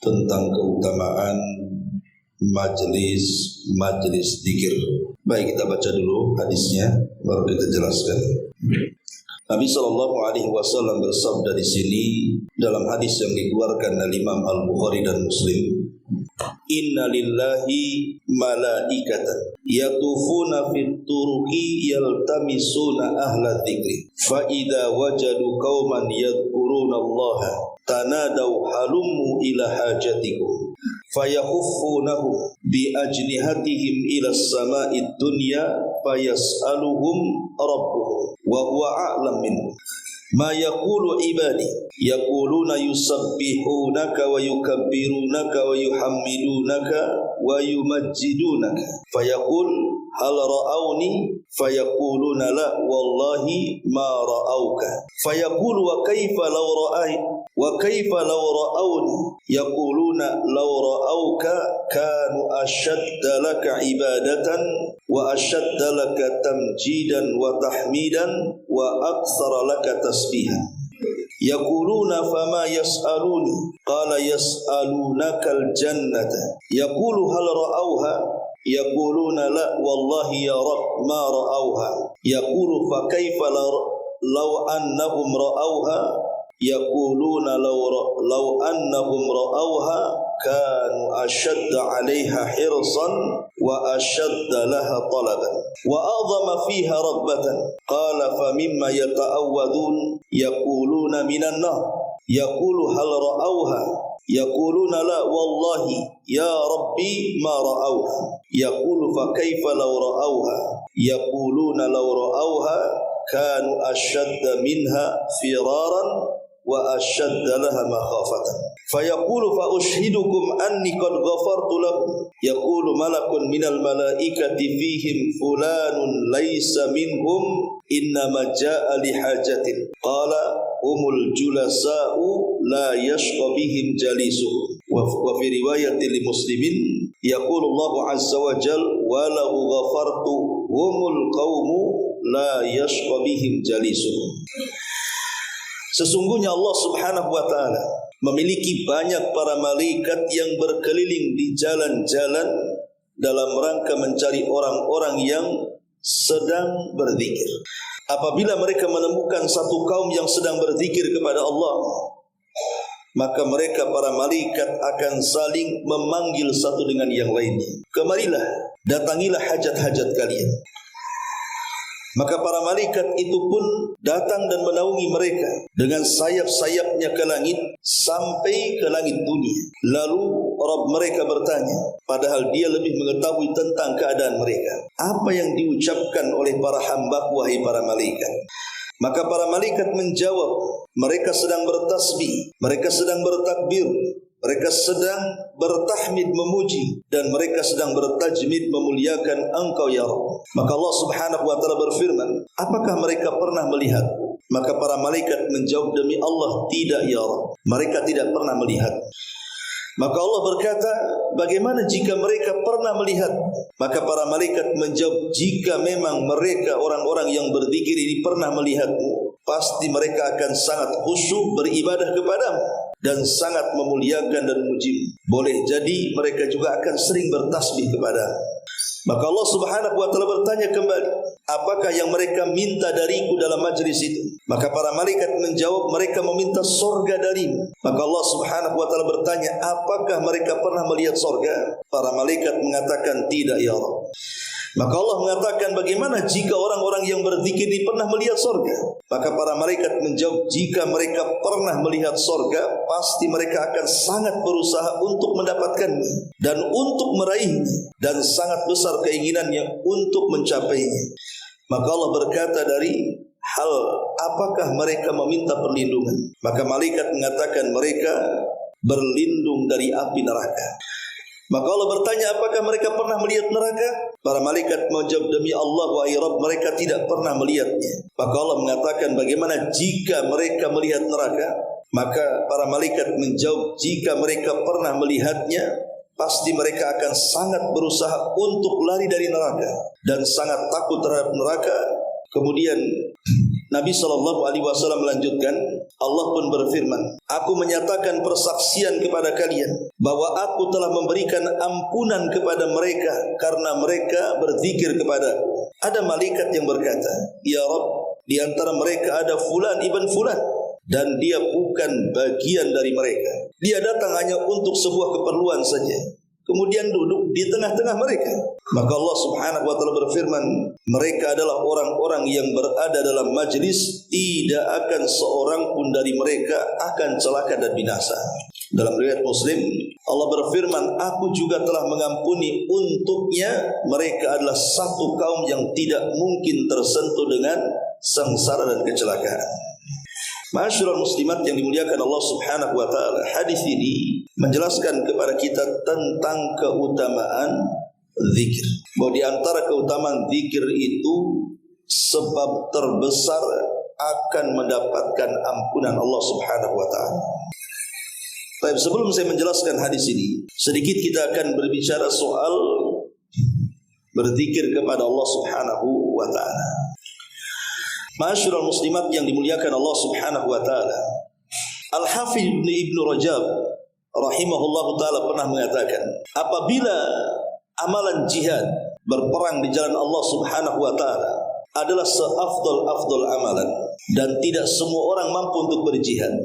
Tentang keutamaan majlis zikir. Baik, kita baca dulu hadisnya, baru kita jelaskan. Nabi SAW bersabda di sini dalam hadis yang dikeluarkan oleh Imam Al-Bukhari dan Muslim. Inna lillahi malaikatan yatufuna fit turuqi yaltamisuna ahla dzikri fa idza wajadu qauman yadhkuruna Allah tanadaw halummu ila hajatikum fayahuffunahum bi ajnihatihim ila as-sama'id dunya fayas'aluhum rabbuhum wa huwa a'lam minhum ma yaqulu ibadi yaquluna yusabbihunaka wa yukabbirunaka wa yuhammidunaka wa yumajjidunaka fayaqul hal ra'awni fayaquluna la wallahi ma ra'awka fayaqul wa kaifa law ra'ay wa kaifa law ra'awni yaquluna law ra'awka kanu ashadda laka ibadatan wa ashadda laka tamjidan wa tahmidan wa aktsara laka tasbihan yaquluna fama yas'aluni qala yas'alunaka al-jannata yaqulu hal ra'awha yaquluna la wallahi ya rabb ma ra'awha yaqulu fa kaifa law annahum ra'awha yaquluna law annahum ra'awha kanu ashadda 'alayha hirsan wa ashadda laha talaban wa a'zama fiha rabbatan qala fa mimma yata'awwadun yaquluna minan nar yaqulu hal ra'awha yaquluna la wallahi ya rabbi ma ra'awha yaqulu fa kaifa law ra'awha yaquluna law ra'awha kanu ashadda minha firaran wa ashadda laha makhafatan fayaqulu fa ushhidukum anni qad ghafartu lahum yaqulu malakun minal malaikati fihim fulanun laysa minhum innama jaa li hajatin qala humul julasa'u la yashqa bihim jalisuhum wa fi riwayatin li muslimin yaqulu Allah azza wa jalla wa la ghafartu humul qaumu la yashqa bihim jalisuhum. Sesungguhnya Allah Subhanahu wa taala memiliki banyak para malaikat yang berkeliling di jalan-jalan dalam rangka mencari orang-orang yang sedang berzikir. Apabila mereka menemukan satu kaum yang sedang berzikir kepada Allah, maka mereka para malaikat akan saling memanggil satu dengan yang lainnya. Kemarilah, datangilah hajat-hajat kalian. Maka para malaikat itu pun datang dan menaungi mereka dengan sayap-sayapnya ke langit sampai ke langit dunia. Lalu Rabb mereka bertanya, padahal dia lebih mengetahui tentang keadaan mereka, apa yang diucapkan oleh para hamba, wahai para malaikat? Maka para malaikat menjawab, mereka sedang bertasbih, mereka sedang bertakbir, mereka sedang bertahmid memuji, dan mereka sedang bertajmid memuliakan Engkau ya Rabb. Maka Allah Subhanahu wa taala berfirman, apakah mereka pernah melihat? Maka para malaikat menjawab, demi Allah tidak ya Rabb, mereka tidak pernah melihat. Maka Allah berkata, bagaimana jika mereka pernah melihat? Maka para malaikat menjawab, jika memang mereka orang-orang yang berzikir ini pernah melihatmu, pasti mereka akan sangat khusyuk beribadah kepadamu dan sangat memuliakan dan memuji. Boleh jadi mereka juga akan sering bertasbih kepadamu. Maka Allah Subhanahu wa taala bertanya kembali, apakah yang mereka minta dariku dalam majlis itu? Maka para malaikat menjawab, mereka meminta sorga darimu. Maka Allah Subhanahu wa taala bertanya, apakah mereka pernah melihat sorga? Para malaikat mengatakan, tidak ya Rabb. Maka Allah mengatakan, bagaimana jika orang-orang yang berzikir ini pernah melihat sorga? Maka para malaikat menjawab, jika mereka pernah melihat sorga, pasti mereka akan sangat berusaha untuk mendapatkannya dan untuk meraihnya, dan sangat besar keinginannya untuk mencapainya. Maka Allah berkata, dari hal apakah mereka meminta perlindungan? Maka malaikat mengatakan, mereka berlindung dari api neraka. Maka Allah bertanya, apakah mereka pernah melihat neraka? Para malaikat menjawab, demi Allah wahai Rabb, mereka tidak pernah melihatnya. Maka Allah mengatakan, bagaimana jika mereka melihat neraka? Maka para malaikat menjawab, jika mereka pernah melihatnya, pasti mereka akan sangat berusaha untuk lari dari neraka dan sangat takut terhadap neraka. Kemudian Nabi SAW melanjutkan, Allah pun berfirman, aku menyatakan persaksian kepada kalian bahwa aku telah memberikan ampunan kepada mereka karena mereka berzikir kepadaku. Ada malaikat yang berkata, ya Rabb, di antara mereka ada fulan ibn fulan, dan dia bukan bagian dari mereka. Dia datang hanya untuk sebuah keperluan saja, kemudian duduk di tengah-tengah mereka. Maka Allah Subhanahu wa taala berfirman, mereka adalah orang-orang yang berada dalam majlis, tidak akan seorang pun dari mereka akan celaka dan binasa. Dalam riwayat Muslim, Allah berfirman, aku juga telah mengampuni untuknya. Mereka adalah satu kaum yang tidak mungkin tersentuh dengan sengsara dan kecelakaan. Ma'asyiral muslimat yang dimuliakan Allah Subhanahu wa taala, hadis ini menjelaskan kepada kita tentang keutamaan zikir. Bahwa di antara keutamaan zikir itu sebab terbesar akan mendapatkan ampunan Allah Subhanahu wa taala. Baik, sebelum saya menjelaskan hadis ini, sedikit kita akan berbicara soal berzikir kepada Allah Subhanahu wa taala. Ma'asyiral muslimat yang dimuliakan Allah Subhanahu wa taala, Al-Hafidz Ibnu Rajab rahimahullahu taala pernah mengatakan, apabila amalan jihad berperang di jalan Allah Subhanahu wa taala adalah seafdal amalan dan tidak semua orang mampu untuk berjihad,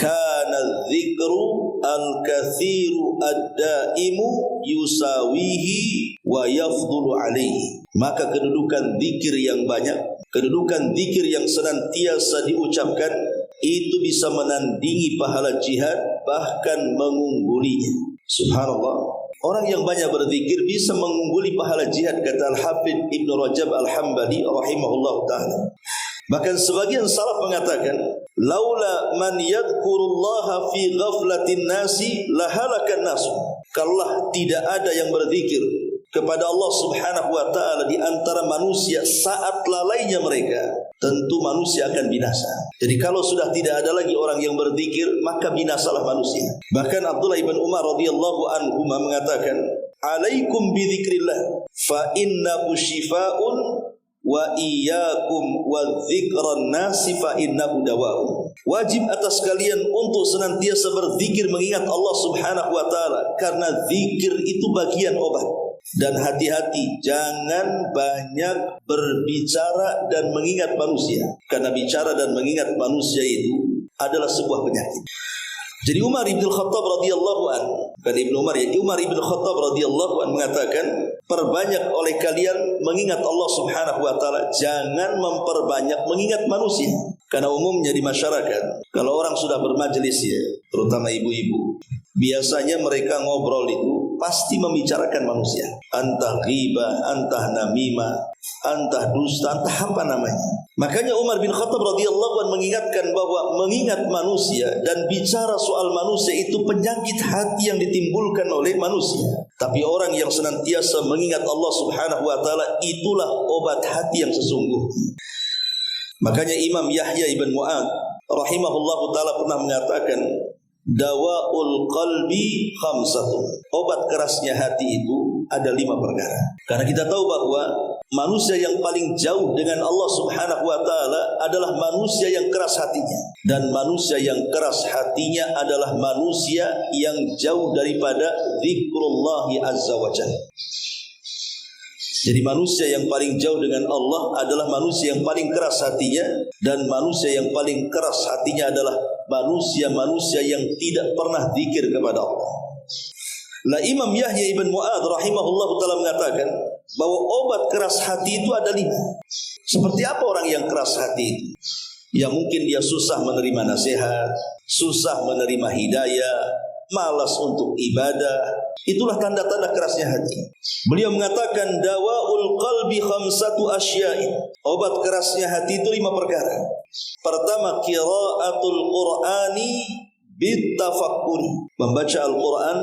kana dzikru al-katsiru ad-daimu yusawihi wa yafdulu alaihi. Maka kedudukan zikir yang banyak, kedudukan zikir yang senantiasa diucapkan, itu bisa menandingi pahala jihad, bahkan mengunggulinya. Subhanallah, orang yang banyak berzikir bisa mengungguli pahala jihad, kata Al-Hafidz Ibnu Rajab Al-Hambali rahimahullah ta'ala. Bahkan sebagian salaf mengatakan, laula man yadhkurullaha fi ghaflatin nasi lahalakan nasu. Kalaulah tidak ada yang berzikir kepada Allah Subhanahu wa taala di antara manusia saat lalainya mereka, tentu manusia akan binasa. Jadi kalau sudah tidak ada lagi orang yang berzikir, maka binasalah manusia. Bahkan Abdullah bin Umar radhiyallahu anhu mengatakan, alaikum bidzikrillah fa innahu shifaa'un wa iyyakum wa dzikran nasi fa innahu dawa'un. Wajib atas kalian untuk senantiasa berzikir mengingat Allah Subhanahu wa taala, karena zikir itu bagian obat. Dan hati-hati, jangan banyak berbicara dan mengingat manusia, karena bicara dan mengingat manusia itu adalah sebuah penyakit. Jadi Umar ibn Khattab radhiyallahu anhu, kata Ibnu Umar, ya, Umar ibn Khattab radhiyallahu anhu mengatakan, perbanyak oleh kalian mengingat Allah Subhanahu wa taala, jangan memperbanyak mengingat manusia. Karena umumnya di masyarakat, kalau orang sudah bermajelis, ya, terutama ibu-ibu, biasanya mereka ngobrol itu pasti membicarakan manusia. Antah ghibah, antah namimah, antah dusta, entah apa namanya. Makanya Umar bin Khattab radhiyallahu anhu mengingatkan bahwa mengingat manusia dan bicara soal manusia itu penyakit hati yang ditimbulkan oleh manusia. Tapi orang yang senantiasa mengingat Allah Subhanahu wa taala, itulah obat hati yang sesungguhnya. Makanya Imam Yahya ibn Mu'ad rahimahullahu taala pernah mengatakan, dawaul qalbi khamsatun. Obat kerasnya hati itu ada 5 perkara. Karena kita tahu bahwa manusia yang paling jauh dengan Allah Subhanahu wa taala adalah manusia yang keras hatinya, dan manusia yang keras hatinya adalah manusia yang jauh daripada zikrullahi azza wa jalla. Jadi manusia yang paling jauh dengan Allah adalah manusia yang paling keras hatinya, dan manusia yang paling keras hatinya adalah manusia-manusia yang tidak pernah zikir kepada Allah. Lah Imam Yahya ibn Mu'ad rahimahullah ta'ala mengatakan bahwa obat keras hati itu ada 5. Seperti apa orang yang keras hati itu? Ya mungkin dia susah menerima nasihat, susah menerima hidayah, malas untuk ibadah. Itulah tanda-tanda kerasnya hati. Beliau mengatakan, dawaul qalbi khamsatu asya'in. Obat kerasnya hati itu 5 perkara. Pertama, qiraatul qur'ani bitafakkuri. Membaca Al-Quran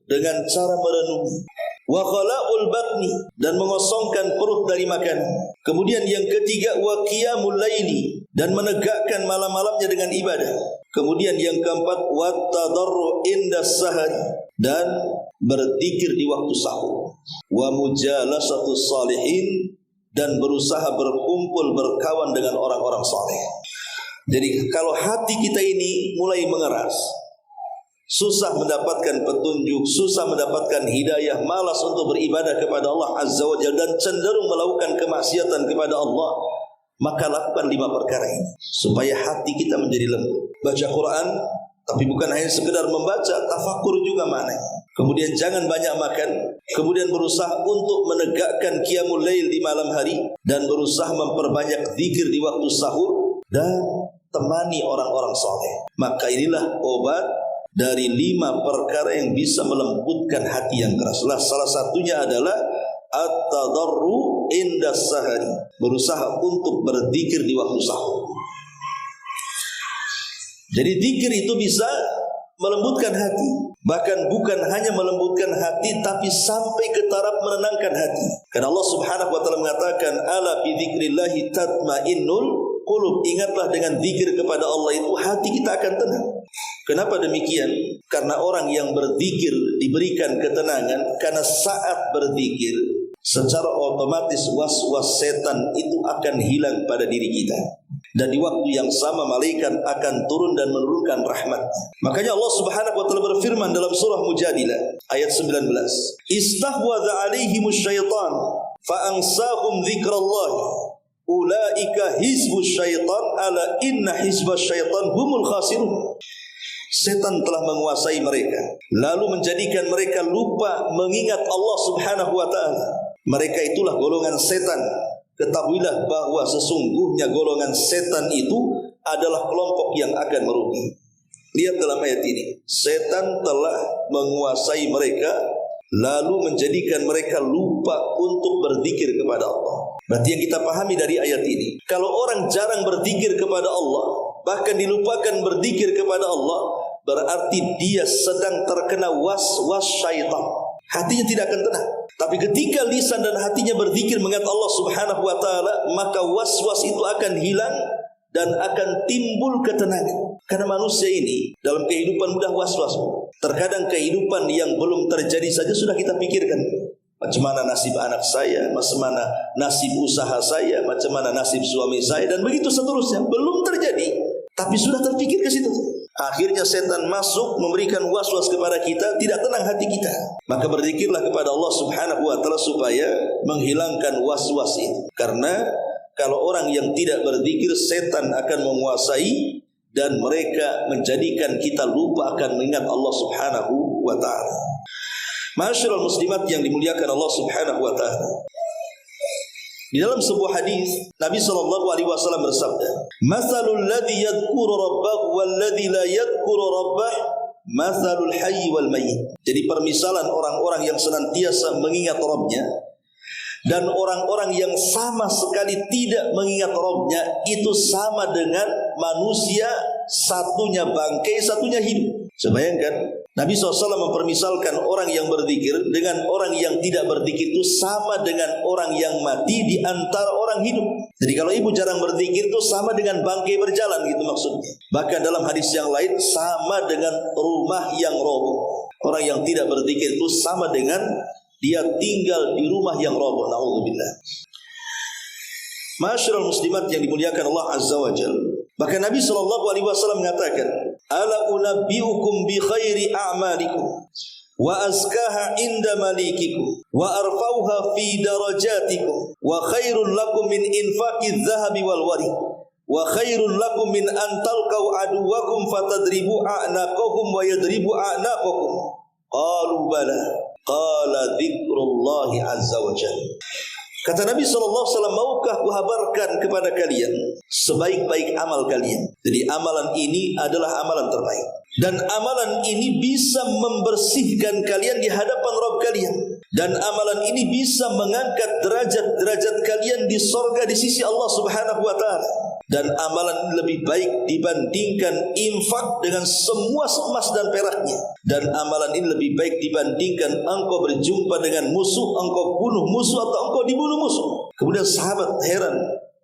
dengan cara merenungi. Wa khala'ul batni, dan mengosongkan perut dari makanan. Kemudian yang ketiga, wa qiyamul laili, dan menegakkan malam-malamnya dengan ibadah. Kemudian yang keempat, wa tadarru inda sahari, dan berzikir di waktu sahur, wa mujalasatus salihin, dan berusaha berkumpul berkawan dengan orang-orang saleh. Jadi kalau hati kita ini mulai mengeras, susah mendapatkan petunjuk, susah mendapatkan hidayah, malas untuk beribadah kepada Allah Azza wa Jalla, dan cenderung melakukan kemaksiatan kepada Allah, maka lakukan 5 perkara ini supaya hati kita menjadi lembut. Baca Quran, tapi bukan hanya sekedar membaca, tafakur juga maknanya. Kemudian jangan banyak makan, kemudian berusaha untuk menegakkan qiyamul lail di malam hari, dan berusaha memperbanyak zikir di waktu sahur, dan temani orang-orang saleh. Maka inilah obat dari 5 perkara yang bisa melembutkan hati yang keras. Salah satunya adalah at-tadarru inda sahari, berusaha untuk berzikir di waktu sahur. Jadi zikir itu bisa melembutkan hati, bahkan bukan hanya melembutkan hati, tapi sampai ke taraf menenangkan hati. Karena Allah Subhanahu wa taala mengatakan, ala bi dzikrillahi tatmainnul qulub. Ingatlah dengan zikir kepada Allah itu hati kita akan tenang. Kenapa demikian? Karena orang yang berzikir diberikan ketenangan, karena saat berzikir secara otomatis was-was setan itu akan hilang pada diri kita. Dan di waktu yang sama malaikat akan turun dan menurunkan rahmat. Makanya Allah Subhanahu wa taala berfirman dalam surah Mujadilah ayat 19, istahwadza alaihimus syaitan fa ansahum dzikrallah ulaika hizbus syaitan ala inna hizbas syaitan humul khasirun. Setan telah menguasai mereka, lalu menjadikan mereka lupa mengingat Allah Subhanahu wa taala. Mereka itulah golongan setan. Ketahuilah bahwa sesungguhnya golongan setan itu adalah kelompok yang akan merugi. Lihat dalam ayat ini, setan telah menguasai mereka, lalu menjadikan mereka lupa untuk berzikir kepada Allah. Berarti yang kita pahami dari ayat ini, kalau orang jarang berzikir kepada Allah, bahkan dilupakan berzikir kepada Allah, berarti dia sedang terkena was-was syaitan. Hatinya tidak akan tenang. Tapi ketika lisan dan hatinya berzikir mengingat Allah Subhanahu wa taala, maka was-was itu akan hilang dan akan timbul ketenangan. Karena manusia ini dalam kehidupan mudah was-was. Terkadang kehidupan yang belum terjadi saja sudah kita pikirkan. Macam mana nasib anak saya, macam mana nasib usaha saya, macam mana nasib suami saya, dan begitu seterusnya. Belum terjadi, tapi sudah terpikir ke situ. Akhirnya setan masuk memberikan was-was kepada kita, tidak tenang hati kita. Maka berzikirlah kepada Allah Subhanahu wa taala supaya menghilangkan was-was itu. Karena kalau orang yang tidak berzikir, setan akan menguasai dan mereka menjadikan kita lupa akan mengingat Allah Subhanahu wa taala. Ma'asyiral muslimat yang dimuliakan Allah Subhanahu wa taala. Di dalam sebuah hadis Nabi SAW bersabda, "Matsalul ladzi yadhkuru rabbahu wal ladzi la yadhkuru rabbah, matsalul hayy wal mayyit." Jadi permisalan orang-orang yang senantiasa mengingat Rabbnya dan orang-orang yang sama sekali tidak mengingat Rabbnya itu sama dengan manusia, satunya bangkai, satunya hidup. Bayangkan, Nabi SAW mempermisalkan orang yang berzikir dengan orang yang tidak berzikir itu sama dengan orang yang mati di antara orang hidup. Jadi kalau ibu jarang berzikir itu sama dengan bangkai berjalan, gitu maksudnya. Bahkan dalam hadis yang lain sama dengan rumah yang roboh. Orang yang tidak berzikir itu sama dengan dia tinggal di rumah yang roboh. Na'udzubillah. Ma'asyiral muslimat yang dimuliakan Allah Azza wa Jalla. Bahkan Nabi SAW mengatakan, ala unabbiukum bi khairi a'malikum wa azkaha inda malikikum wa arfauha fi darajatikum wa khairul lakum min infaqidz zahabi wal warid wa khairul lakum min an talqau aduwakum fatadribu a'naqahum wa yadribu a'naqakum. Qalu bala. Qala dzikrullahi azza wa jalla. Kata Nabi SAW, maukah kuhabarkan kepada kalian sebaik-baik amal kalian? Jadi amalan ini adalah amalan terbaik. Dan amalan ini bisa membersihkan kalian di hadapan Rabb kalian. Dan amalan ini bisa mengangkat derajat-derajat kalian di sorga di sisi Allah Subhanahu wa ta'ala. Dan amalan ini lebih baik dibandingkan infak dengan semua emas dan peraknya. Dan amalan ini lebih baik dibandingkan engkau berjumpa dengan musuh, engkau bunuh musuh, atau engkau dibunuh musuh. Kemudian sahabat heran,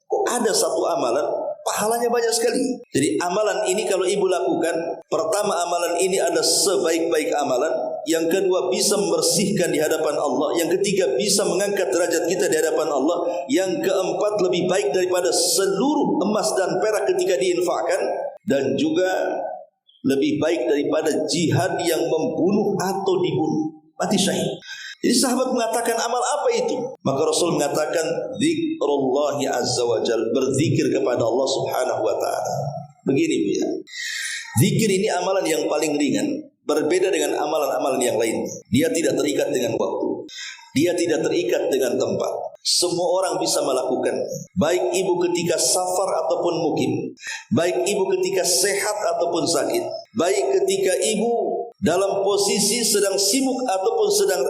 kok ada satu amalan pahalanya banyak sekali. Jadi amalan ini kalau ibu lakukan, pertama amalan ini adalah sebaik-baik amalan. yang kedua bisa membersihkan di hadapan Allah, yang ketiga bisa mengangkat derajat kita di hadapan Allah, yang keempat lebih baik daripada seluruh emas dan perak ketika diinfakkan, dan juga lebih baik daripada jihad yang membunuh atau dibunuh, mati syahid. Jadi sahabat mengatakan, amal apa itu? Maka Rasul mengatakan, zikrullahi azza wa jal, berzikir kepada Allah subhanahu wa ta'ala. Begini Bu ya, zikir ini amalan yang paling ringan, berbeda dengan amalan-amalan yang lain. Dia tidak terikat dengan waktu, dia tidak terikat dengan tempat. Semua orang bisa melakukan, baik ibu ketika safar ataupun mukim, baik ibu ketika sehat ataupun sakit, baik ketika ibu dalam posisi sedang sibuk ataupun sedang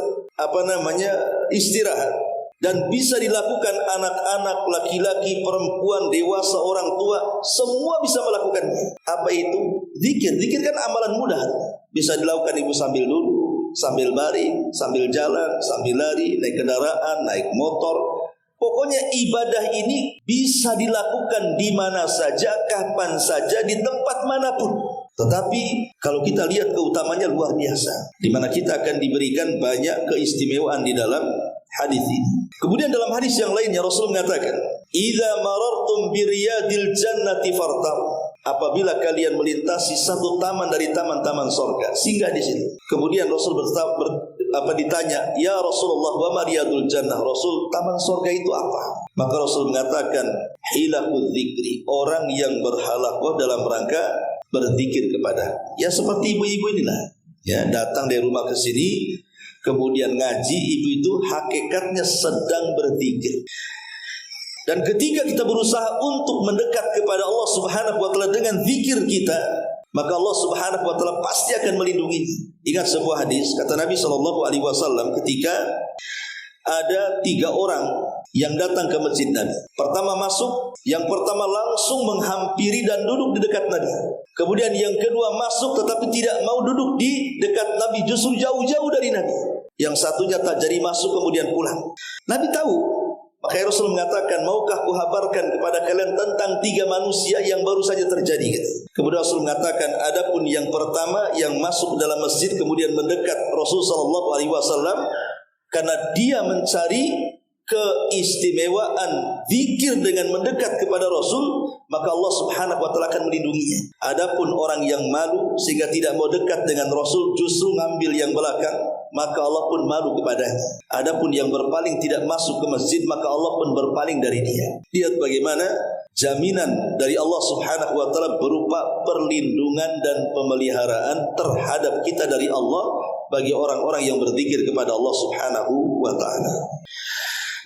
istirahat, dan bisa dilakukan anak-anak, laki-laki, perempuan, dewasa, orang tua, semua bisa melakukannya. Apa itu? Zikir. Zikir kan amalan mudah, bisa dilakukan ibu sambil duduk, sambil baring, sambil jalan, sambil lari, naik kendaraan, naik motor. Pokoknya ibadah ini bisa dilakukan di mana saja, kapan saja, di tempat manapun. Tetapi kalau kita lihat keutamanya luar biasa, di mana kita akan diberikan banyak keistimewaan di dalam hadis ini. Kemudian dalam hadis yang lainnya Rasul mengatakan, "Idza marartum biriyadil jannati fartahu." Apabila kalian melintasi satu taman dari taman-taman surga, singgah di sini. Kemudian Rasul ditanya, "Ya Rasulullah, wa ma riyadul jannah?" Rasul, taman surga itu apa? Maka Rasul mengatakan, "Hilakul dzikri." Orang yang berhalaqah dalam rangka berzikir kepada, ya seperti ibu-ibu inilah, ya datang dari rumah ke sini, kemudian ngaji. Ibu itu hakikatnya sedang berzikir. Dan ketika kita berusaha untuk mendekat kepada Allah subhanahu wa ta'ala dengan zikir kita, maka Allah subhanahu wa ta'ala pasti akan melindunginya. Ingat sebuah hadis, kata Nabi SAW ketika ada 3 orang yang datang ke masjid Nabi. Pertama masuk, yang pertama langsung menghampiri dan duduk di dekat Nabi. Kemudian yang kedua masuk tetapi tidak mau duduk di dekat Nabi, justru jauh-jauh dari Nabi. Yang satunya tak jadi masuk kemudian pulang. Nabi tahu, maka Rasul mengatakan, "Maukah kuhabarkan kepada kalian tentang 3 manusia yang baru saja terjadi?" Kemudian Rasul mengatakan, adapun yang pertama yang masuk dalam masjid kemudian mendekat Rasul SAW, karena dia mencari keistimewaan zikir dengan mendekat kepada Rasul, maka Allah subhanahu wa ta'ala akan melindunginya. Adapun orang yang malu sehingga tidak mau dekat dengan Rasul, justru ngambil yang belakang, maka Allah pun malu kepadanya. Adapun yang berpaling tidak masuk ke masjid, maka Allah pun berpaling dari dia. Lihat bagaimana jaminan dari Allah subhanahu wa ta'ala berupa perlindungan dan pemeliharaan terhadap kita dari Allah bagi orang-orang yang berzikir kepada Allah subhanahu wa ta'ala.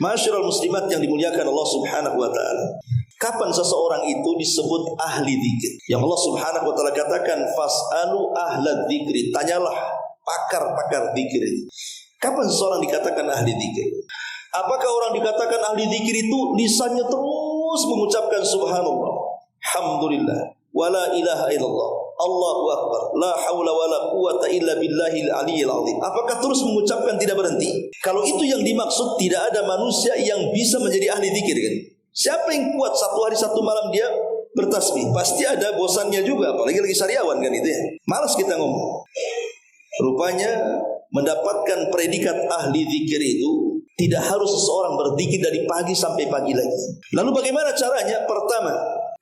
Ma'asyiral muslimat yang dimuliakan Allah subhanahu wa ta'ala, kapan seseorang itu disebut ahli zikir? Yang Allah subhanahu wa ta'ala katakan, fas'alu ahla dzikri, tanyalah pakar-pakar zikir. Kapan seseorang dikatakan ahli zikir? Apakah orang dikatakan ahli zikir itu lisannya terus mengucapkan subhanallah, alhamdulillah, wala ilaha illallah, Allahu akbar, la haula wala quwata illa billahil aliyil azim? Apakah terus mengucapkan tidak berhenti? Kalau itu yang dimaksud, tidak ada manusia yang bisa menjadi ahli zikir kan? Siapa yang kuat satu hari satu malam dia bertasbih? Pasti ada bosannya juga, apalagi lagi sariawan kan itu ya. Malas kita ngomong. Rupanya mendapatkan predikat ahli zikir itu tidak harus seseorang berzikir dari pagi sampai pagi lagi. Lalu bagaimana caranya? Pertama,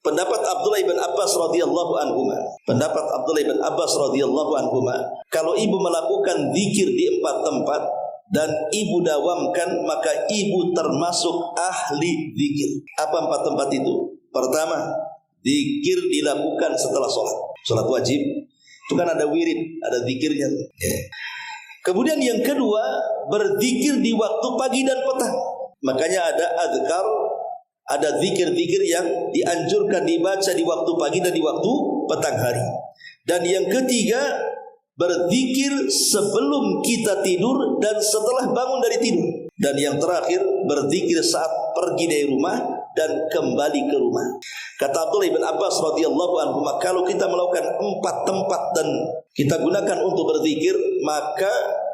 pendapat Abdullah bin Abbas radhiyallahu anhuma. Pendapat Abdullah bin Abbas radhiyallahu anhuma, kalau ibu melakukan zikir di 4 tempat dan ibu dawamkan, maka ibu termasuk ahli zikir. Apa 4 tempat itu? Pertama, zikir dilakukan setelah sholat. Sholat wajib itu kan ada wirid, ada zikirnya. Kemudian yang kedua, berzikir di waktu pagi dan petang. Makanya ada azkar, ada zikir-zikir yang dianjurkan dibaca di waktu pagi dan di waktu petang hari. Dan yang ketiga, berzikir sebelum kita tidur dan setelah bangun dari tidur. Dan yang terakhir, berzikir saat pergi dari rumah dan kembali ke rumah. Kata Abdullah bin Abbas radhiyallahu anhu, kalau kita melakukan 4 tempat dan kita gunakan untuk berzikir, maka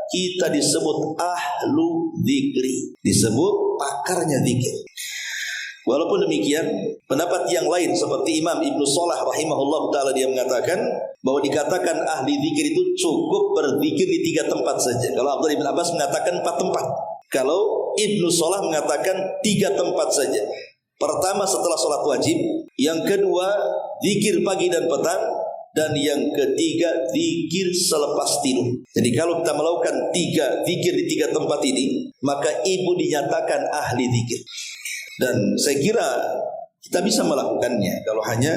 kita disebut ahlu zikri, disebut pakarnya zikir. Walaupun demikian, pendapat yang lain seperti Imam Ibnu Shalah rahimahullah ta'ala, dia mengatakan bahwa dikatakan ahli zikir itu cukup berzikir di 3 tempat saja. Kalau Abdullah bin Abbas mengatakan 4 tempat. Kalau Ibnu Shalah mengatakan 3 tempat saja. Pertama setelah sholat wajib, yang kedua zikir pagi dan petang, dan yang ketiga zikir selepas tidur. Jadi kalau kita melakukan 3 zikir di 3 tempat ini, maka ibu dinyatakan ahli zikir. Dan saya kira kita bisa melakukannya kalau hanya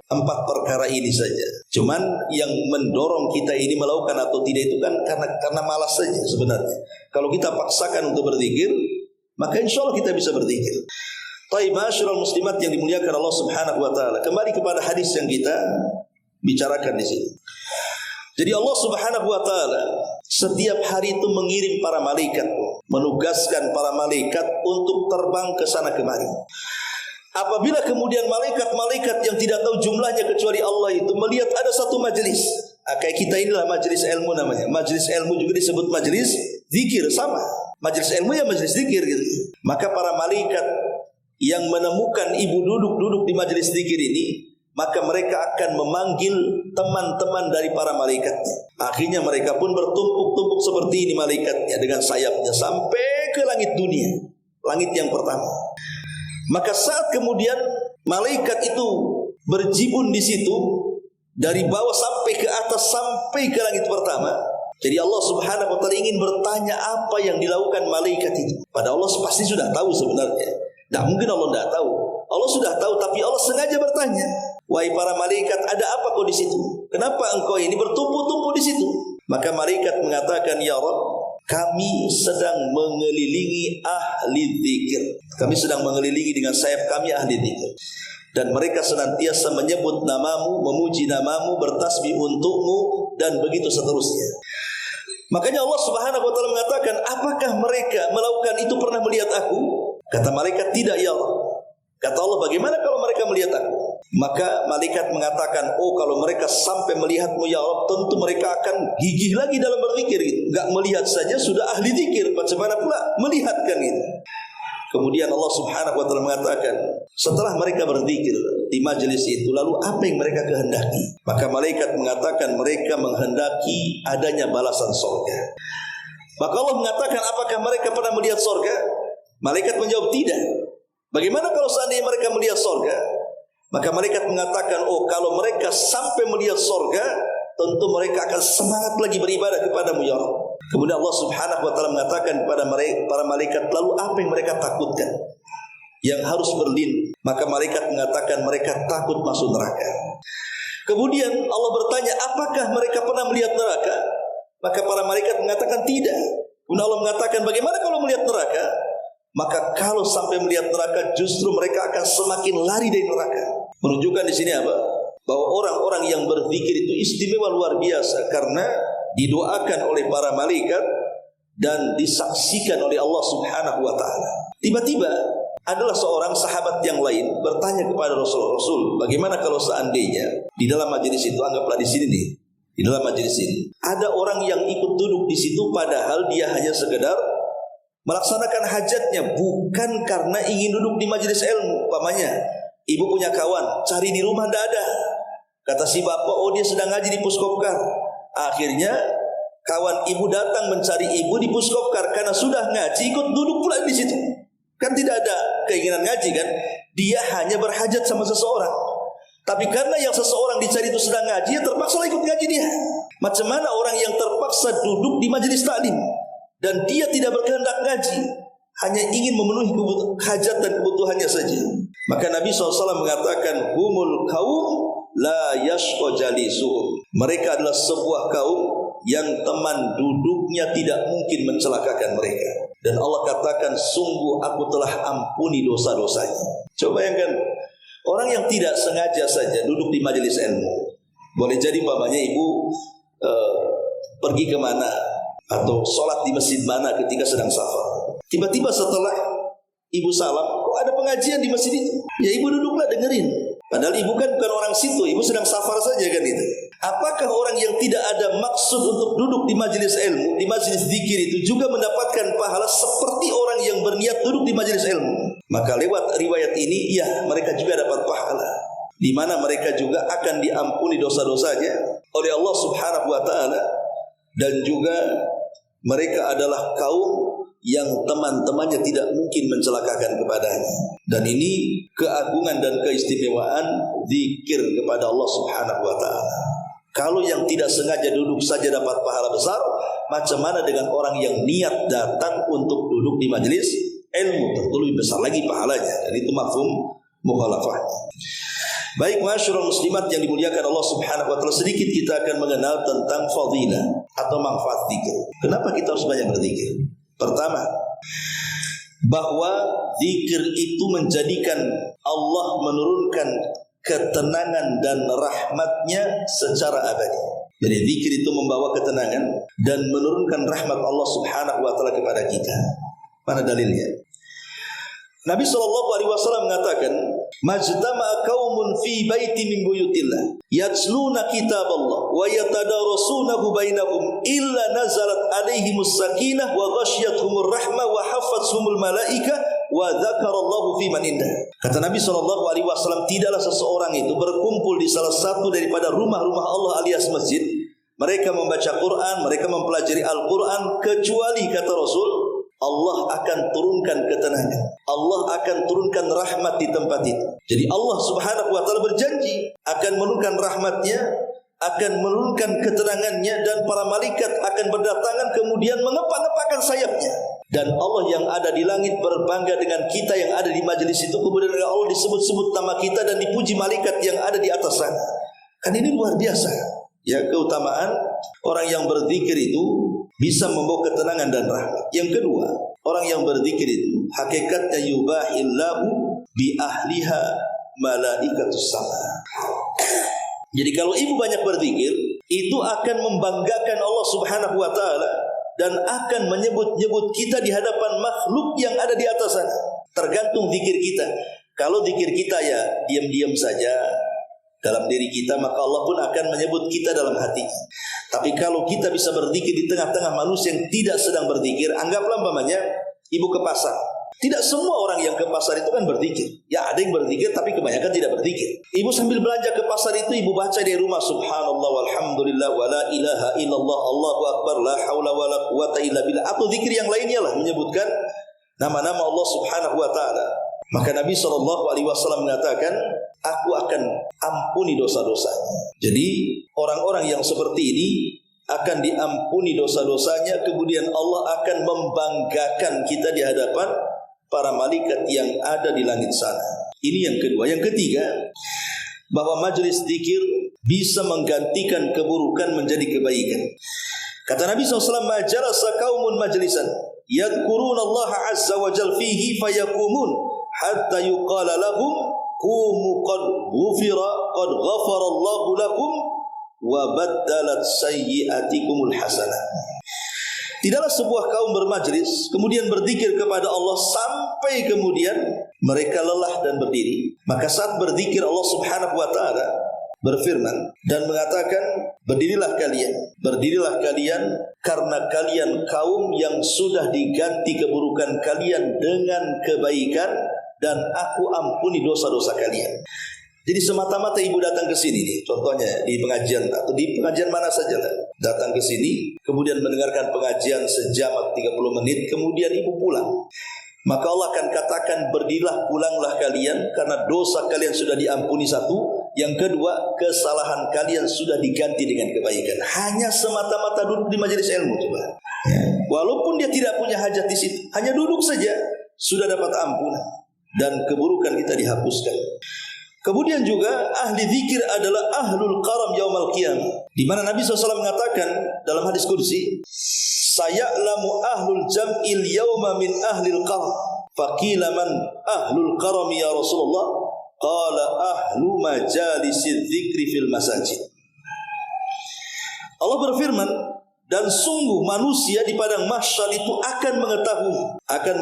4 perkara ini saja. Cuman yang mendorong kita ini melakukan atau tidak itu kan karena malas saja sebenarnya. Kalau kita paksakan untuk berzikir, maka insya Allah kita bisa berzikir. Taib ma'asyiral muslimat yang dimuliakan Allah Subhanahu wa taala. Kembali kepada hadis yang kita bicarakan di sini. Jadi Allah Subhanahu wa taala setiap hari itu mengirim para malaikat, menugaskan para malaikat untuk terbang ke sana kemari. Apabila kemudian malaikat-malaikat yang tidak tahu jumlahnya kecuali Allah itu melihat ada satu majelis, kayak kita inilah majelis ilmu namanya. Majelis ilmu juga disebut majelis zikir, sama. Majelis ilmu ya majelis zikir gitu. Maka para malaikat yang menemukan ibu duduk di majelis zikir ini, maka mereka akan memanggil teman-teman dari para malaikatnya. Akhirnya mereka pun bertumpuk-tumpuk seperti ini malaikatnya dengan sayapnya sampai ke langit dunia, langit yang pertama. Maka saat kemudian malaikat itu berjibun di situ dari bawah sampai ke atas sampai ke langit pertama. Jadi Allah Subhanahu wa taala ingin bertanya apa yang dilakukan malaikat itu. Padahal Allah pasti sudah tahu sebenarnya. Tidak mungkin Allah tidak tahu. Allah sudah tahu, tapi Allah sengaja bertanya, wahai para malaikat, ada apa kau di situ? Kenapa engkau ini bertumpuk-tumpuk di situ? Maka malaikat mengatakan, ya Rabb, kami sedang mengelilingi ahli zikir. Kami sedang mengelilingi dengan sayap kami ahli zikir. Dan mereka senantiasa menyebut namamu, memuji namamu, bertasbih untukmu, dan begitu seterusnya. Makanya Allah Subhanahu wa taala mengatakan, apakah mereka melakukan itu pernah melihat aku? Kata malaikat, tidak ya Allah. Kata Allah, bagaimana kalau mereka melihat aku? Maka malaikat mengatakan, oh kalau mereka sampai melihatmu ya Allah, tentu mereka akan gigih lagi dalam berzikir gitu. Enggak melihat saja sudah ahli zikir, bagaimana pula melihatkan itu. Kemudian Allah Subhanahu wa taala mengatakan, setelah mereka berzikir di majelis itu, lalu apa yang mereka kehendaki? Maka malaikat mengatakan mereka menghendaki adanya balasan surga. Maka Allah mengatakan, apakah mereka pernah melihat surga? Malaikat menjawab tidak. Bagaimana kalau seandainya mereka melihat surga? Maka malaikat mengatakan, oh kalau mereka sampai melihat surga, tentu mereka akan semangat lagi beribadah kepadamu ya Allah. Kemudian Allah Subhanahu wa taala mengatakan kepada para malaikat, lalu apa yang mereka takutkan yang harus berlindung? Maka malaikat mengatakan mereka takut masuk neraka. Kemudian Allah bertanya, apakah mereka pernah melihat neraka? Maka para malaikat mengatakan tidak. Kemudian Allah mengatakan, bagaimana kalau melihat neraka? Maka kalau sampai melihat neraka, justru mereka akan semakin lari dari neraka. Menunjukkan di sini apa? Bahwa orang-orang yang berzikir itu istimewa luar biasa karena didoakan oleh para malaikat dan disaksikan oleh Allah Subhanahu wa taala. Tiba-tiba adalah seorang sahabat yang lain bertanya kepada Rasul, bagaimana kalau seandainya di dalam majelis itu, anggaplah di sini nih, di dalam majelis ini ada orang yang ikut duduk di situ padahal dia hanya sekedar melaksanakan hajatnya, bukan karena ingin duduk di majelis ilmu. Umpamanya ibu punya kawan, cari di rumah tidak ada. Kata si bapak, oh dia sedang ngaji di Puskopkar. Akhirnya kawan ibu datang mencari ibu di Puskopkar karena sudah ngaji, ikut duduk pula di situ. Kan tidak ada keinginan ngaji kan? Dia hanya berhajat sama seseorang. Tapi karena yang seseorang dicari itu sedang ngaji, ya terpaksa ikut ngaji dia. Macam mana orang yang terpaksa duduk di majelis taklim dan dia tidak berkehendak ngaji, hanya ingin memenuhi hajat dan kebutuhannya saja. Maka Nabi SAW mengatakan, humul kaum la yashqa jalisuhum. Mereka adalah sebuah kaum yang teman duduknya tidak mungkin mencelakakan mereka. Dan Allah katakan, sungguh aku telah ampuni dosa-dosanya. Coba bayangkan, orang yang tidak sengaja saja duduk di majelis ilmu. Boleh jadi umpamanya ibu pergi kemana atau sholat di masjid mana ketika sedang safar. Tiba-tiba setelah ibu salam, kok ada pengajian di masjid itu? Ya ibu duduklah dengerin. Padahal ibu kan bukan orang situ, ibu sedang safar saja kan itu. Apakah orang yang tidak ada maksud untuk duduk di majelis ilmu, di majelis zikir itu juga mendapatkan pahala seperti orang yang berniat duduk di majelis ilmu? Maka lewat riwayat ini, ya mereka juga dapat pahala, di mana mereka juga akan diampuni dosa-dosanya oleh Allah Subhanahu wa taala, dan juga mereka adalah kaum yang teman-temannya tidak mungkin mencelakakan kepadanya. Dan ini keagungan dan keistimewaan zikir kepada Allah Subhanahu wa taala. Kalau yang tidak sengaja duduk saja dapat pahala besar, macam mana dengan orang yang niat datang untuk duduk di majelis ilmu? Tentu lebih besar lagi pahalanya. Dan itu mafhum mukhalafahnya. Baik, masyarul muslimat yang dimuliakan Allah Subhanahu wa taala, sedikit kita akan mengenal tentang fadilah atau manfaat zikir. Kenapa kita harus banyak berzikir? Pertama, bahwa zikir itu menjadikan Allah menurunkan ketenangan dan rahmatnya secara abadi. Jadi zikir itu membawa ketenangan dan menurunkan rahmat Allah Subhanahu wa taala kepada kita. Mana dalilnya? Nabi SAW mengatakan, majtama'a qaumun fi baiti min buyutillah yatsluna kitaballah wa yatadarasunahu bainahum illa nazalat alaihimus sakinah wa ghasyiyatuhumur rahmah wa hafathumul malaika wa dzakarallahu fi man indah. Kata Nabi SAW, tidaklah seseorang itu berkumpul di salah satu daripada rumah-rumah Allah alias masjid, mereka membaca Quran, mereka mempelajari Al-Quran, kecuali kata Rasul, Allah akan turunkan ketenangan, Allah akan turunkan rahmat di tempat itu. Jadi Allah Subhanahu wa taala berjanji akan menurunkan rahmatnya, akan menurunkan ketenangannya, dan para malaikat akan berdatangan kemudian mengepak-ngepakkan sayapnya. Dan Allah yang ada di langit berbangga dengan kita yang ada di majelis itu. Kemudian Allah disebut-sebut nama kita dan dipuji malaikat yang ada di atas sana. Kan ini luar biasa. Ya, keutamaan orang yang berzikir itu bisa membawa ketenangan dan rahmat. Yang kedua, orang yang berzikir itu hakikatnya yubahillahu bi ahliha malaikatus sama. Jadi kalau ibu banyak berzikir, itu akan membanggakan Allah Subhanahu wa taala dan akan menyebut-nyebut kita di hadapan makhluk yang ada di atas sana. Tergantung zikir kita. Kalau zikir kita ya diam-diam saja dalam diri kita, maka Allah pun akan menyebut kita dalam hatinya. Tapi kalau kita bisa berzikir di tengah-tengah manusia yang tidak sedang berzikir, anggaplah umpamanya ibu ke pasar. Tidak semua orang yang ke pasar itu kan berzikir. Ya, ada yang berzikir tapi kebanyakan tidak berzikir. Ibu sambil belanja ke pasar itu, ibu baca di rumah subhanallah walhamdulillah wa la ilaha illallah Allahu akbar la haula wa la quwata illa billah, atau zikir yang lainnya lah menyebutkan nama-nama Allah Subhanahu wa taala. Maka Nabi SAW mengatakan, aku akan ampuni dosa-dosanya. Jadi orang-orang yang seperti ini akan diampuni dosa-dosanya, kemudian Allah akan membanggakan kita di hadapan para malaikat yang ada di langit sana. Ini yang kedua. Yang ketiga, bahwa majelis zikir bisa menggantikan keburukan menjadi kebaikan. Kata Nabi SAW, majalasa qaumun majlisan yadhkuruna Allah azza wa jal fihi fayaqumun hatta yuqala lahum qumu qad ghafara Allah lakum wa baddalat sayyi'atikumul hasanah. Tidaklah sebuah kaum bermajlis kemudian berzikir kepada Allah sampai kemudian mereka lelah dan berdiri. Maka saat berzikir Allah Subhanahu wa taala berfirman dan mengatakan, berdirilah kalian karena kalian kaum yang sudah diganti keburukan kalian dengan kebaikan dan aku ampuni dosa-dosa kalian. Jadi semata-mata ibu datang ke sini nih, contohnya di pengajian atau di pengajian mana saja lah, datang ke sini kemudian mendengarkan pengajian sejam atau 30 menit, kemudian ibu pulang. Maka Allah akan katakan, berdirilah, pulanglah kalian karena dosa kalian sudah diampuni satu. Yang kedua, kesalahan kalian sudah diganti dengan kebaikan. Hanya semata-mata duduk di majelis ilmu, coba. Ya. Walaupun dia tidak punya hajat di situ, hanya duduk saja sudah dapat ampunan dan keburukan kita dihapuskan. Kemudian juga ahli zikir adalah ahlul karam yaumal qiyamah, di mana Nabi SAW mengatakan dalam hadis qudsi, saya'lamu ahlul jam'il yauma min ahlil karam. Faqila man ahlul karam ya Rasulullah? Qala ahlu majalisidz dzikri fil masajid. Allah berfirman, dan sungguh manusia di padang mahsyar itu akan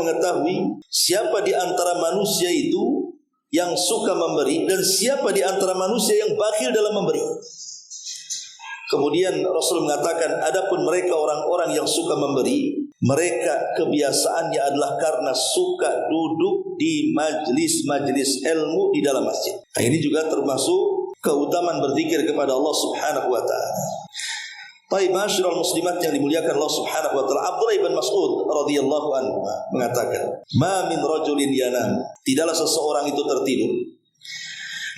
mengetahui siapa di antara manusia itu yang suka memberi dan siapa di antara manusia yang bakhil dalam memberi. Kemudian Rasul mengatakan, adapun mereka orang-orang yang suka memberi, Mereka kebiasaannya adalah karena suka duduk di majlis-majlis ilmu di dalam masjid. Nah, ini juga termasuk keutamaan berzikir kepada Allah Subhanahu wa taala. Baik, ma'asyiral muslimat yang dimuliakan Allah Subhanahu wa taala, Abdullah bin Mas'ud radhiyallahu anhu mengatakan, "Ma min rajulin yanam," tidaklah seseorang itu tertidur,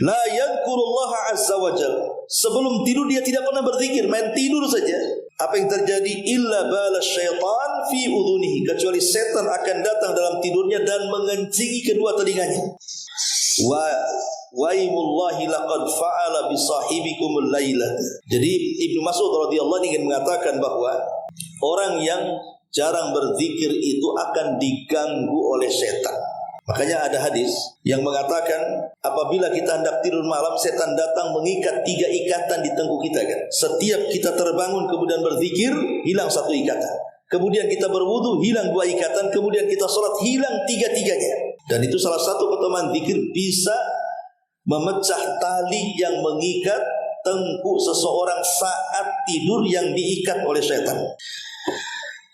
la yadhkurullaha azza wajalla, sebelum tidur dia tidak pernah berzikir, main tidur saja. Apa yang terjadi? Illa bala syaitan fi udhunihi, kecuali setan akan datang dalam tidurnya dan mengencingi kedua telinganya. Waimullahi laqad fa'ala bi sahibikumul lailah. Jadi Ibnu Mas'ud radhiyallahu ingin mengatakan bahwa orang yang jarang berzikir itu akan diganggu oleh setan. Makanya ada hadis yang mengatakan apabila kita hendak tidur malam, setan datang mengikat 3 ikatan di tengkuk kita kan. Setiap kita terbangun kemudian berzikir, hilang 1 ikatan. Kemudian kita berwudu, hilang 2 ikatan. Kemudian kita sholat, hilang 3-tiganya. Dan itu salah satu keutamaan zikir, bisa memecah tali yang mengikat tengkuk seseorang saat tidur yang diikat oleh setan.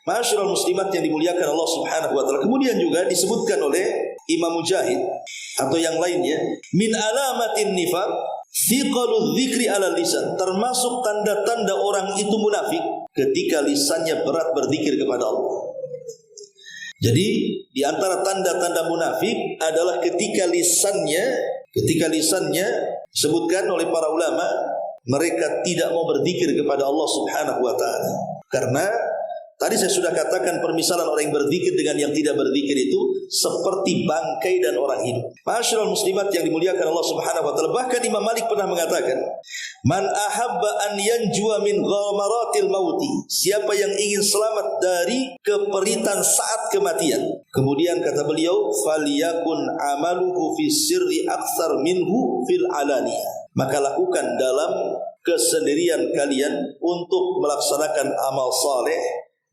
Ma'asyiral muslimat yang dimuliakan Allah Subhanahu wa taala. Kemudian juga disebutkan oleh Imam Mujahid atau yang lainnya, min alamatin nifaq thiqalul dzikri ala lisan, termasuk tanda-tanda orang itu munafik ketika lisannya berat berzikir kepada Allah. Jadi di antara tanda-tanda munafik adalah ketika lisannya disebutkan oleh para ulama, mereka tidak mau berzikir kepada Allah Subhanahu wa taala. Karena tadi saya sudah katakan permisalan orang yang berzikir dengan yang tidak berzikir itu seperti bangkai dan orang hidup. Ma'asyiral muslimat yang dimuliakan Allah Subhanahu wa taala, bahkan Imam Malik pernah mengatakan, "Man ahabba an yanjua min ghamaratil mauti," siapa yang ingin selamat dari keperitan saat kematian. Kemudian kata beliau, "Falyakun amaluhu fi sirri aktsar minhu fil alaniyah." Maka lakukan dalam kesendirian kalian untuk melaksanakan amal saleh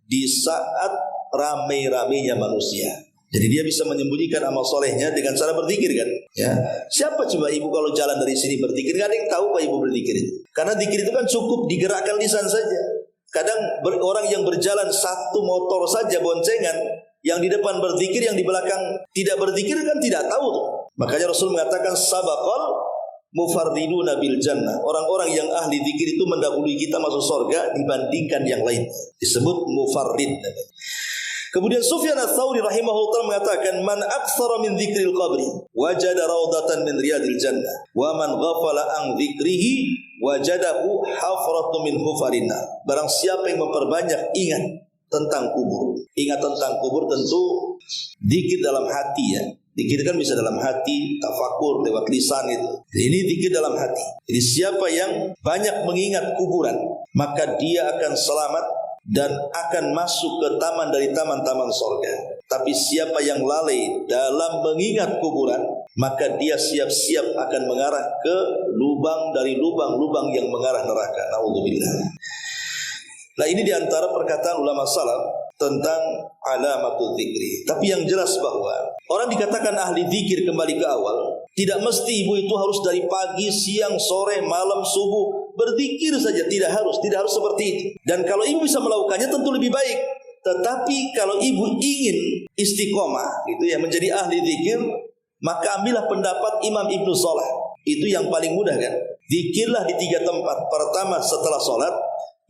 di saat ramai-ramainya manusia. Jadi dia bisa menyembunyikan amal solehnya dengan cara berzikir kan? Ya. Siapa coba ibu kalau jalan dari sini berzikir? Gak ada yang tahu pak ibu berzikir itu. Karena zikir itu kan cukup digerakkan lisan saja. Kadang orang yang berjalan 1 motor saja boncengan, yang di depan berzikir, yang di belakang tidak berzikir kan tidak tahu tuh. Makanya Rasul mengatakan sabaqal mufarriduna bil jannah, orang-orang yang ahli zikir itu mendahului kita masuk surga dibandingkan yang lain, disebut mufarrid. Kemudian Sufyan ats-Tsauri rahimahullah mengatakan, man aktsara min dzikril qabri wajada raudatan min riyadil jannah wa man ghafala an dzikrihi wajadahu hafratu min hufarinnar. Barang siapa yang memperbanyak ingat tentang kubur. Ingat tentang kubur tentu zikir dalam hati ya. Zikir kan bisa dalam hati, tafakur lewat lisan itu. Ini zikir dalam hati. Jadi siapa yang banyak mengingat kuburan, maka dia akan selamat dan akan masuk ke taman dari taman-taman surga. Tapi siapa yang lalai dalam mengingat kuburan, maka dia siap-siap akan mengarah ke lubang dari lubang-lubang yang mengarah neraka. Naudzubillah. Nah ini diantara perkataan ulama salaf tentang alamatul zikri. Tapi yang jelas bahwa orang dikatakan ahli zikir, kembali ke awal, tidak mesti ibu itu harus dari pagi, siang, sore, malam, subuh berzikir saja. Tidak harus seperti itu. Dan kalau ibu bisa melakukannya tentu lebih baik. Tetapi kalau ibu ingin istiqomah gitu ya, menjadi ahli zikir, maka ambillah pendapat Imam Ibnu Salah. Itu yang paling mudah kan. Zikirlah di 3 tempat. Pertama setelah sholat,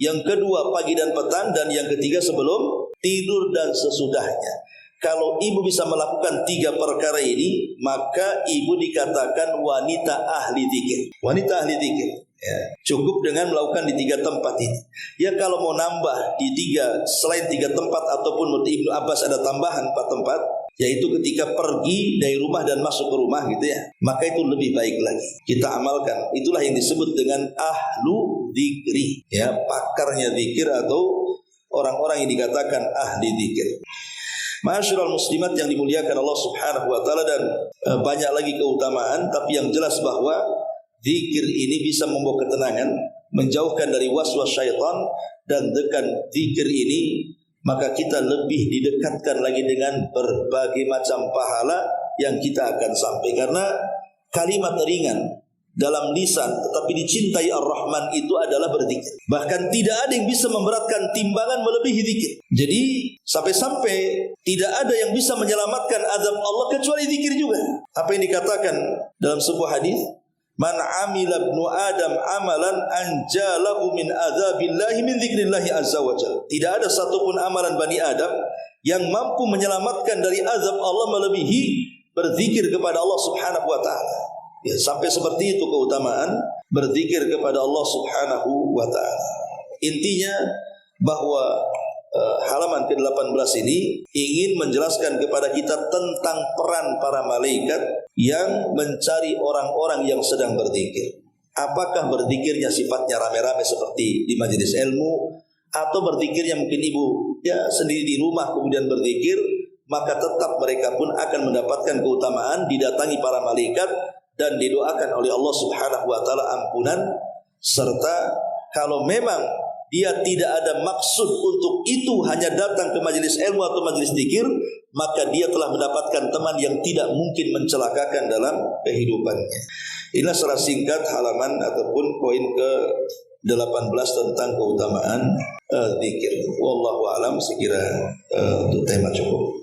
yang kedua pagi dan petang, dan yang ketiga sebelum tidur dan sesudahnya. Kalau ibu bisa melakukan 3 perkara ini, maka ibu dikatakan wanita ahli zikir. Wanita ahli zikir ya, cukup dengan melakukan di 3 tempat ini. Ya kalau mau nambah di 3 selain 3 tempat, ataupun menurut Ibnu Abbas ada tambahan 4 tempat, yaitu ketika pergi dari rumah dan masuk ke rumah gitu ya, maka itu lebih baik lagi kita amalkan. Itulah yang disebut dengan ahlu zikri ya, pakarnya zikir atau orang-orang yang dikatakan ahli zikir. Ma'asyiral muslimat yang dimuliakan Allah Subhanahu wa taala, dan banyak lagi keutamaan, tapi yang jelas bahwa zikir ini bisa membawa ketenangan, menjauhkan dari waswas syaitan, dan dengan zikir ini maka kita lebih didekatkan lagi dengan berbagai macam pahala yang kita akan sampai. Karena kalimat ringan dalam lisan tetapi dicintai Ar-Rahman itu adalah berzikir. Bahkan tidak ada yang bisa memberatkan timbangan melebihi zikir. Jadi sampai-sampai tidak ada yang bisa menyelamatkan azab Allah kecuali zikir juga. Apa yang dikatakan dalam sebuah hadis, man amila ibnu adam amalan anjalahu min azabillahi min dzikrillahi azza wa jalla. Tidak ada satupun amalan Bani Adam yang mampu menyelamatkan dari azab Allah melebihi berzikir kepada Allah Subhanahu wa taala. Ya, sampai seperti itu keutamaan berzikir kepada Allah Subhanahu wa taala. Intinya bahwa halaman ke-18 ini ingin menjelaskan kepada kita tentang peran para malaikat yang mencari orang-orang yang sedang berzikir. Apakah berzikirnya sifatnya rame-rame seperti di majelis ilmu, atau berzikirnya mungkin ibu ya sendiri di rumah kemudian berzikir, maka tetap mereka pun akan mendapatkan keutamaan, didatangi para malaikat dan didoakan oleh Allah Subhanahu wa taala ampunan. Serta kalau memang dia tidak ada maksud untuk itu, hanya datang ke majelis ilmu atau majelis zikir, maka dia telah mendapatkan teman yang tidak mungkin mencelakakan dalam kehidupannya. Inilah secara singkat halaman ataupun poin ke-18 tentang keutamaan zikir. Wallahu a'lam, sekira untuk tema cukup.